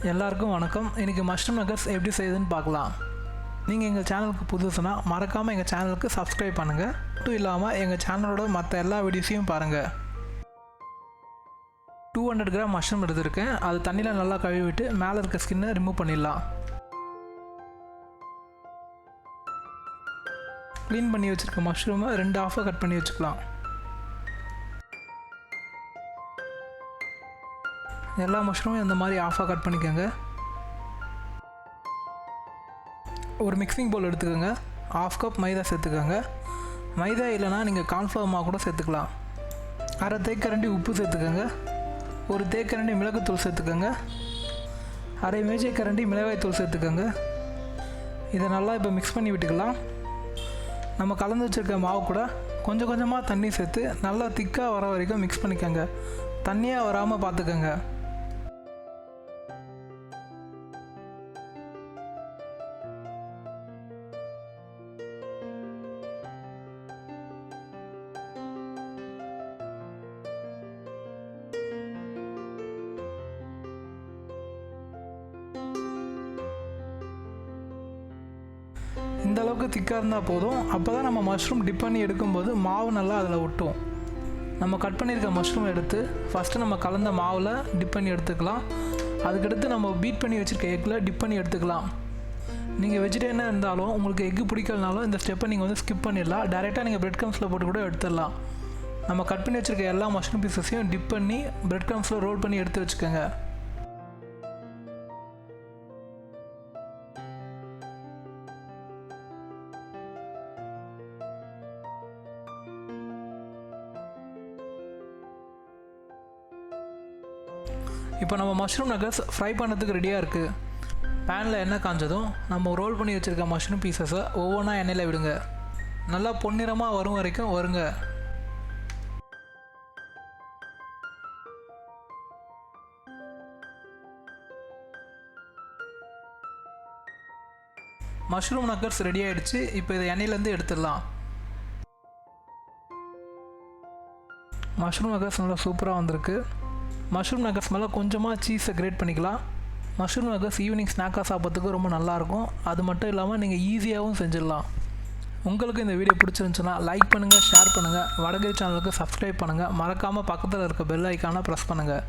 எல்லாருக்கும் வணக்கம். இன்றைக்கி மஷ்ரூம் நகர்ஸ் எப்படி செய்யுதுன்னு பார்க்கலாம். நீங்கள் எங்கள் சேனலுக்கு புதுசுனா மறக்காமல் எங்கள் சேனலுக்கு சப்ஸ்கிரைப் பண்ணுங்கள். மட்டும் இல்லாமல் எங்கள் சேனலோட மற்ற எல்லா வீடியோஸையும் பாருங்கள். 200 கிராம் மஷ்ரூம் எடுத்துருக்கேன். அது தண்ணியில் நல்லா கழுவிட்டு மேலே இருக்க ஸ்கின்னை ரிமூவ் பண்ணிடலாம். க்ளீன் பண்ணி வச்சுருக்க மஷ்ரூமை 2 ஆஃபாக கட் பண்ணி வச்சுக்கலாம். எல்லா மஷ்ரூமும் இந்த மாதிரி ஆஃபாக கட் பண்ணிக்கோங்க. ஒரு மிக்சிங் பவுல் எடுத்துக்கோங்க. 1/2 கப் மைதா சேர்த்துக்கோங்க. மைதா இல்லைனா நீங்கள் கார்ன்ஃப்ளவர் மாவு கூட சேர்த்துக்கலாம். 1/2 தேக்கரண்டி உப்பு சேர்த்துக்கோங்க. 1 தேக்கரண்டி மிளகுத்தூள் சேர்த்துக்கோங்க. 1/2 மேஜைக்கரண்டி மிளகாய்த்தூள் சேர்த்துக்கோங்க. இதை நல்லா இப்போ மிக்ஸ் பண்ணி விட்டுக்கலாம். நம்ம கலந்து வச்சுருக்க மாவு கூட கொஞ்சம் கொஞ்சமாக தண்ணி சேர்த்து நல்லா திக்காக வர வரைக்கும் மிக்ஸ் பண்ணிக்கோங்க. தண்ணியாக வராமல் பார்த்துக்கோங்க. இந்த அளவுக்கு திக்காக இருந்தால் போதும். அப்போ தான் நம்ம மஷ்ரூம் டிப் பண்ணி எடுக்கும்போது மாவு நல்லா அதில் ஒட்டும். நம்ம கட் பண்ணியிருக்க மஷ்ரூம் எடுத்து ஃபஸ்ட்டு நம்ம கலந்த மாவில் டிப் பண்ணி எடுத்துக்கலாம். அதுக்கடுத்து நம்ம பீட் பண்ணி வச்சுருக்க எக்கில் டிப் பண்ணி எடுத்துக்கலாம். நீங்கள் வெஜிடேரியனாக இருந்தாலும் உங்களுக்கு எக்கு பிடிக்கலனாலும் இந்த ஸ்டெப்பை நீங்கள் ஸ்கிப் பண்ணிடலாம். டேரெக்டாக நீங்கள் பிரெட் க்ரம்ஸில் போட்டு கூட எடுத்துடலாம். நம்ம கட் பண்ணி வச்சுருக்க எல்லா மஷ்ரூம் பீசஸையும் டிப் பண்ணி பிரெட் க்ரம்ஸில் ரோல் பண்ணி எடுத்து வச்சுக்கோங்க. இப்போ நம்ம மஷ்ரூம் நகர்ஸ் ஃப்ரை பண்ணுறதுக்கு ரெடியாக இருக்குது. பேனில் எண்ணெய் காஞ்சதும் நம்ம ரோல் பண்ணி வச்சுருக்க மஷ்ரூம் பீசஸை ஒவ்வொன்றா எண்ணெயில் விடுங்க. நல்லா பொன்னிறமாக வரும் வரைக்கும் வருங்க. மஷ்ரூம் நகர்ஸ் ரெடி ஆகிடுச்சு. இப்போ இதை எண்ணெயிலேருந்து எடுத்துடலாம். மஷ்ரூம் நகர்ஸ் நல்லா சூப்பராக வந்திருக்கு. மஷ்ரூம் நகர்ஸ் மேலே கொஞ்சமாக சீஸை கிரேட் பண்ணிக்கலாம். மஷ்ரூம் நகர்ஸ் ஈவினிங் ஸ்நாக்காக சாப்பிட்றதுக்கு ரொம்ப நல்லாயிருக்கும். அது மட்டும் இல்லாமல் நீங்கள் ஈஸியாகவும் செஞ்சிடலாம். உங்களுக்கு இந்த வீடியோ பிடிச்சிருந்துச்சுன்னா லைக் பண்ணுங்கள், ஷேர் பண்ணுங்கள். வடகரி சேனலுக்கு சப்ஸ்கிரைப் பண்ணுங்கள். மறக்காமல் பக்கத்தில் இருக்க பெல் ஐக்கானை ப்ரெஸ் பண்ணுங்கள்.